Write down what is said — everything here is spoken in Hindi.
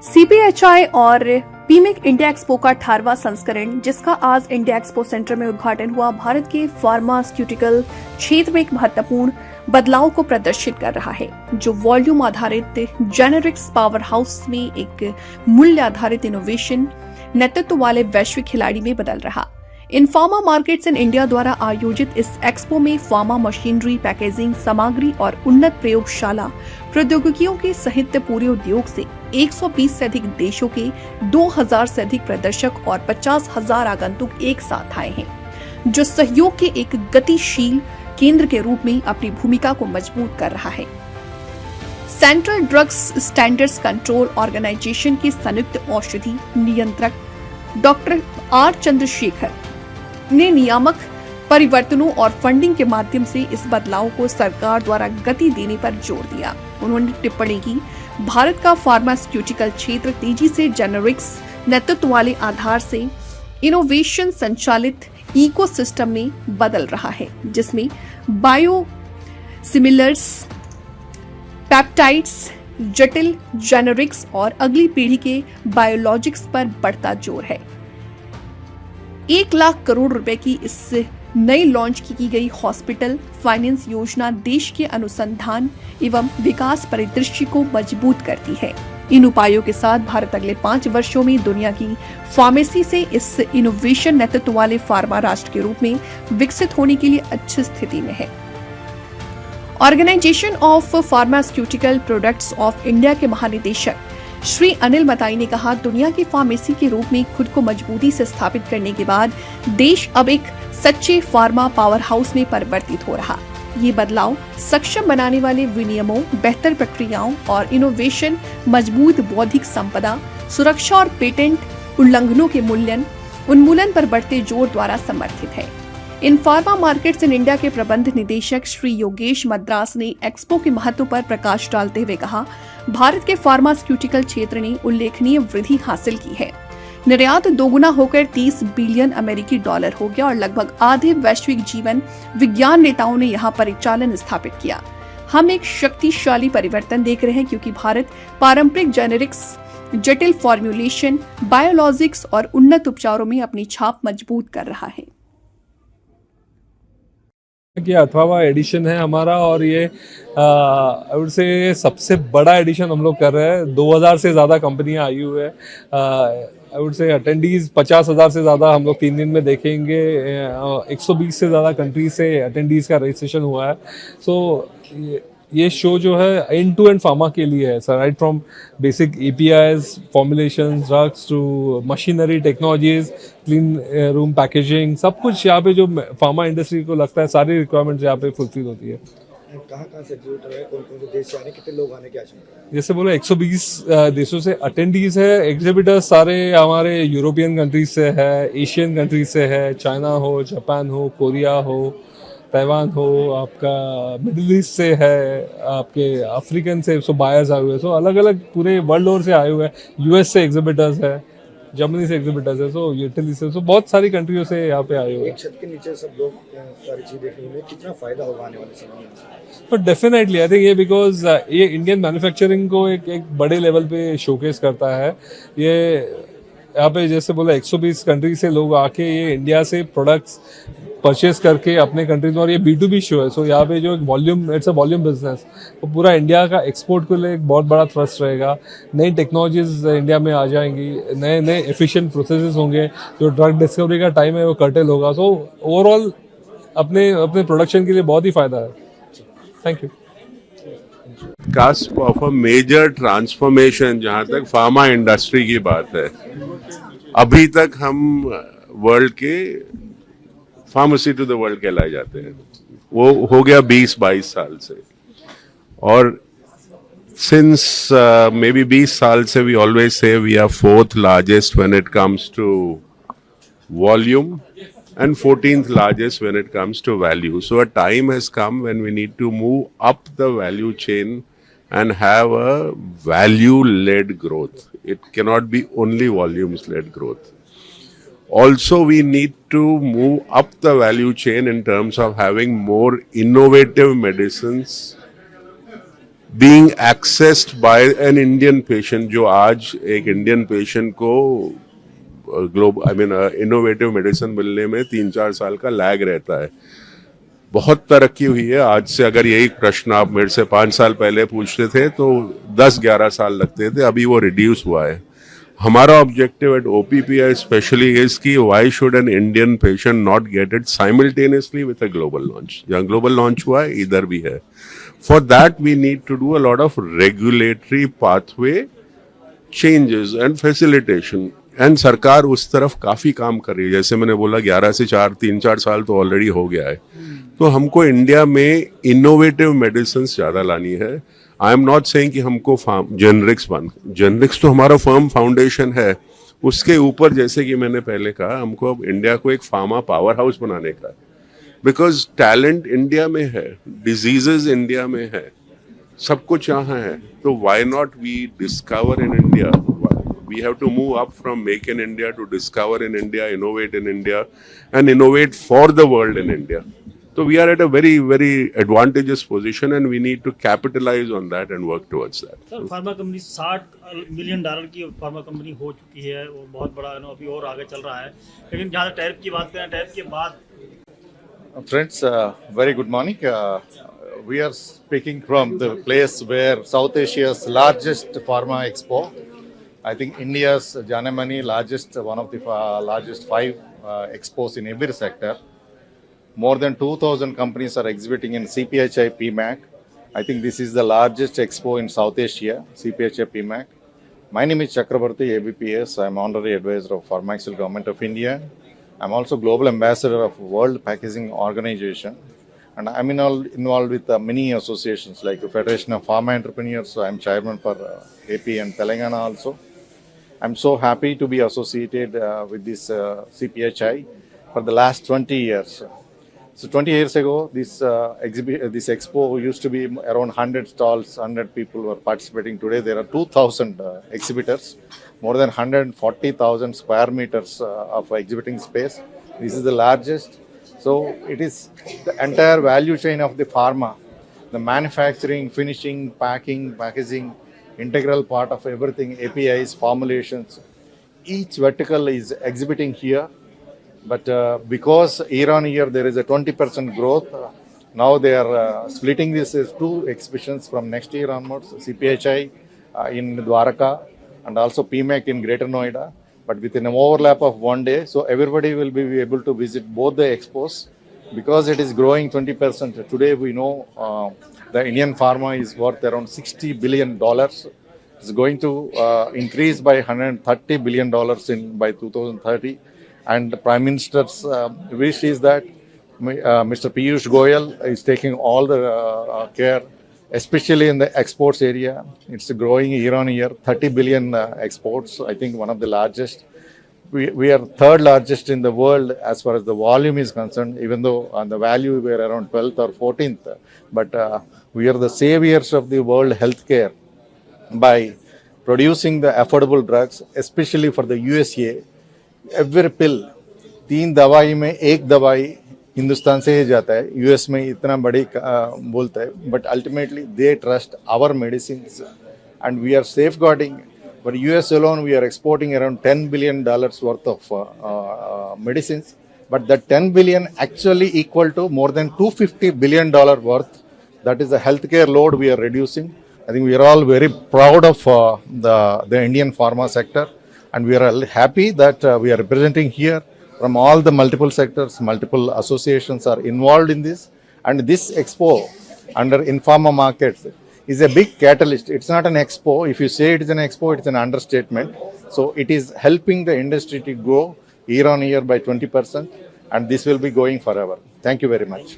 सीपीएचआई और पीमेक इंडिया एक्सपो का 18वां संस्करण, जिसका आज इंडिया एक्सपो सेंटर में उद्घाटन हुआ, भारत के फार्मास्यूटिकल क्षेत्र में एक महत्वपूर्ण बदलाव को प्रदर्शित कर रहा है, जो वॉल्यूम आधारित जेनेरिक्स पावर हाउस में एक मूल्य आधारित इनोवेशन नेतृत्व वाले वैश्विक खिलाड़ी में बदल रहा। इन फार्मा मार्केट्स इन इंडिया द्वारा आयोजित इस एक्सपो में फार्मा मशीनरी, पैकेजिंग सामग्री और उन्नत प्रयोगशाला प्रौद्योगिकियों के सहित पूरे उद्योग से 120 से अधिक देशों के 2000 से अधिक प्रदर्शक और 50,000 आगंतुक एक साथ आए हैं, जो सहयोग के एक गतिशील केंद्र के रूप में अपनी भूमिका को मजबूत कर रहा है। Central drugs standards control organisation के संयुक्त औषधि नियंत्रक डॉक्टर आर चंद्रशेखर ने नियामक परिवर्तनों और फंडिंग के माध्यम से इस बदलाव को सरकार द्वारा गति देने पर जोर दिया। उन्होंने टिप्पणी की, भारत का फार्मास्यूटिकल क्षेत्र तेजी से जेनेरिक्स नेतृत्व वाले आधार से इनोवेशन संचालित इकोसिस्टम में बदल रहा है, जिसमें बायो सिमिलर्स, पेप्टाइड्स, जटिल जेनेरिक्स और अगली पीढ़ी के बायोलॉजिक्स पर बढ़ता जोर है। 1 लाख करोड़ रुपए की इस नई लॉन्च की गई हॉस्पिटल फाइनेंस योजना देश के अनुसंधान एवं विकास परिदृश्य को मजबूत करती है। इन उपायों के साथ भारत अगले 5 वर्षों में दुनिया की फार्मेसी से इस इनोवेशन नेतृत्व वाले फार्मा राष्ट्र के रूप में विकसित होने के लिए अच्छी स्थिति में है। Organisation of pharmaceutical products of India के महानिदेशक श्री अनिल मताई ने कहा, दुनिया की फार्मेसी के रूप में खुद को मजबूती से स्थापित करने के बाद देश अब एक सच्चे फार्मा पावर हाउस में परिवर्तित हो रहा। ये बदलाव सक्षम बनाने वाले विनियमों, बेहतर प्रक्रियाओं और इनोवेशन, मजबूत बौद्धिक संपदा सुरक्षा और पेटेंट उल्लंघनों के उन्मूलन पर बढ़ते जोर द्वारा समर्थित है। इन फार्मा मार्केट्स इन इंडिया के प्रबंध निदेशक श्री योगेश मद्रास ने एक्सपो के महत्व पर प्रकाश डालते हुए कहा, भारत के फार्मास्यूटिकल क्षेत्र ने उल्लेखनीय वृद्धि हासिल की है। निर्यात दोगुना होकर 30 बिलियन अमेरिकी डॉलर हो गया और लगभग आधे वैश्विक जीवन विज्ञान नेताओं ने यहाँ परिचालन स्थापित किया। हम एक शक्तिशाली परिवर्तन देख रहे हैं, क्योंकि भारत पारंपरिक जेनेरिक्स, जटिल फॉर्म्युलेशन, बायोलॉजिक्स और उन्नत उपचारों में अपनी छाप मजबूत कर रहा है। कि 18वां एडिशन है हमारा, और ये आई वुड से सबसे बड़ा एडिशन हम लोग कर रहे हैं। 2000 से ज़्यादा कंपनियां आई हुई है। आई वुड से अटेंडीज 50,000 से ज़्यादा हम लोग 3 दिन में देखेंगे। 120 से ज़्यादा कंट्री से अटेंडीज का रजिस्ट्रेशन हुआ है। सो ये शो जो है एंड टू एंड फार्मा के लिए है sir, right from basic APIs, formulation, drugs to machinery technologies, clean room packaging, सब कुछ यहाँ पे जो फार्मा इंडस्ट्री को लगता है सारी रिक्वायरमेंट्स यहाँ पे फुलफिल होती है। कहाँ से एग्जीक्यूट है, कौन-कौन से देश से आने, कितने लोग आने की आशंका है? जैसे बोला 120 देशों से अटेंडीज है। एग्जिबिटर्स सारे हमारे यूरोपियन कंट्रीज से है, एशियन कंट्रीज से है, चाइना हो, जापान हो, कोरिया हो, ताइवान हो, आपका मिडिल ईस्ट से है, आपके अफ्रीकन से सो बायर्स आए हुए हैं। सो अलग अलग पूरे वर्ल्ड ओवर से आए हुए हैं। यूएस से एग्जिबिटर्स है, जर्मनी से एग्जिबिटर्स है, सो इटली से, सो बहुत सारी कंट्रियों से यहाँ पे आए हुए हैं। एक छत के नीचे सब लोग सारी चीज देखने में कितना फायदा होगा आने वाले समय में? बट डेफिनेटली आई थिंक ये बिकॉज ये इंडियन मैन्युफैक्चरिंग को एक बड़े लेवल पे शोकेस करता है। ये यहाँ पे जैसे बोला 120 कंट्री से लोग आके ये इंडिया से प्रोडक्ट्स परचेज करके अपने कंट्रीज में, और ये B2B शो है। सो यहाँ पे जो एक volume, it's a volume business, तो पूरा इंडिया का एक्सपोर्ट को लिए एक बहुत बड़ा थ्रस्ट रहेगा। नई टेक्नोलॉजीज इंडिया में आ जाएंगी, नए नए एफिशिएंट प्रोसेसेस होंगे, जो ड्रग डिस्कवरी का टाइम है वो कर्टेल होगा। सो ओवरऑल अपने प्रोडक्शन के लिए बहुत ही फायदा है। Thank you. cusp of a major transformation जहाँ तक फार्मा इंडस्ट्री की बात है। अभी तक हम वर्ल्ड के फार्मेसी टू द वर्ल्ड कहलाए जाते हैं। वो हो गया 20-22 साल से, और सिंस मे बी 20 साल से we always say we are 4th largest when it comes to volume and 14th largest when it comes to value. So a time has come when we need to move up the value chain and have a value-led growth. It cannot be only volumes-led growth. Also, we need to move up the value chain in terms of having more innovative medicines being accessed by an Indian patient, जो आज एक इंडियन पेशेंट को इनोवेटिव मेडिसिन मिलने में 3-4 साल का लैग रहता है। बहुत तरक्की हुई है आज से। अगर यही प्रश्न आप मेरे से 5 साल पहले पूछते थे तो 10-11 साल लगते थे, अभी वो रिड्यूस हुआ है। हमारा objective at OPPI specially is कि why should an Indian patient not get it simultaneously with a global launch. जहाँ ग्लोबल लॉन्च हुआ है इधर भी है। For that we need to do a lot of regulatory pathway changes and facilitation, and सरकार उस तरफ काफी काम कर रही है। जैसे मैंने बोला 11 से 3-4 साल तो ऑलरेडी हो गया है। तो हमको इंडिया में इनोवेटिव मेडिसिन ज्यादा लानी है। आई एम नॉट सेइंग कि हमको जेनरिक्स जेनरिक्स तो हमारा फर्म फाउंडेशन है। उसके ऊपर जैसे कि मैंने पहले कहा, हमको अब इंडिया को एक फार्मा पावर हाउस बनाने का है। बिकॉज टैलेंट इंडिया में है, डिजीजेस इंडिया में है, सब कुछ यहाँ है। तो why not we discover in India. We have to move up from make in India to discover in India, innovate in India, and innovate for the world in India. So we are at a very, very advantageous position, and we need to capitalize on that and work towards that. Sir pharma company $60 million की फार्मा कंपनी हो चुकी है, वो बहुत बड़ा है ना, अभी और आगे चल रहा है। लेकिन जहाँ टैरिफ की बात करें, टैरिफ के बाद Friends, very good morning. We are speaking from the place where South Asia's largest pharma expo. I think India's Janamani largest, one of the largest 5 expos in every sector. More than 2,000 companies are exhibiting in CPHI PMAC. I think this is the largest expo in South Asia, CPHI PMAC. My name is Chakrabarti, ABPS. I'm honorary advisor of Pharmaceutical Government of India. I'm also global ambassador of World Packaging Organization. And I'm involved with many associations like the Federation of Pharma Entrepreneurs. So I'm chairman for AP and Telangana also. I'm so happy to be associated with this CPHI for the last 20 years. So 20 years ago, this expo used to be around 100 stalls, 100 people were participating. Today there are 2,000 exhibitors, more than 140,000 square meters of exhibiting space. This is the largest. So it is the entire value chain of the pharma, the manufacturing, finishing, packing, packaging, integral part of everything, APIs, formulations. Each vertical is exhibiting here. But because year on year there is a 20% growth, now they are splitting this as 2 exhibitions from next year onwards, CPHI in Dwarka and also PMAC in Greater Noida, but within an overlap of 1 day. So everybody will be able to visit both the expos because it is growing 20%. Today we know the Indian pharma is worth around $60 billion. It's going to increase by $130 billion by 2030. And the Prime Minister's wish is that Mr. Piyush Goyal is taking all the care, especially in the exports area. It's growing year on year, 30 billion exports, I think one of the largest. We are third largest in the world as far as the volume is concerned, even though on the value we are around 12th or 14th. But we are the saviors of the world healthcare by producing the affordable drugs, especially for the USA. Every pill 3 दवाई में 1 दवाई हिंदुस्तान से ही जाता है। यूएस में इतना बड़ी बोलता है, but ultimately they trust our medicine and we are safeguarding. For US alone we are exporting around $10 billion worth of medicines, but that 10 billion actually equal to more than $250 billion worth. That is the healthcare load we are reducing. I think we are all very proud of the Indian pharma sector. And we are happy that we are representing here from all the multiple sectors, multiple associations are involved in this. And this expo under Informa Markets is a big catalyst. It's not an expo. If you say it is an expo, it's an understatement. So it is helping the industry to grow year on year by 20%. And this will be going forever. Thank you very much.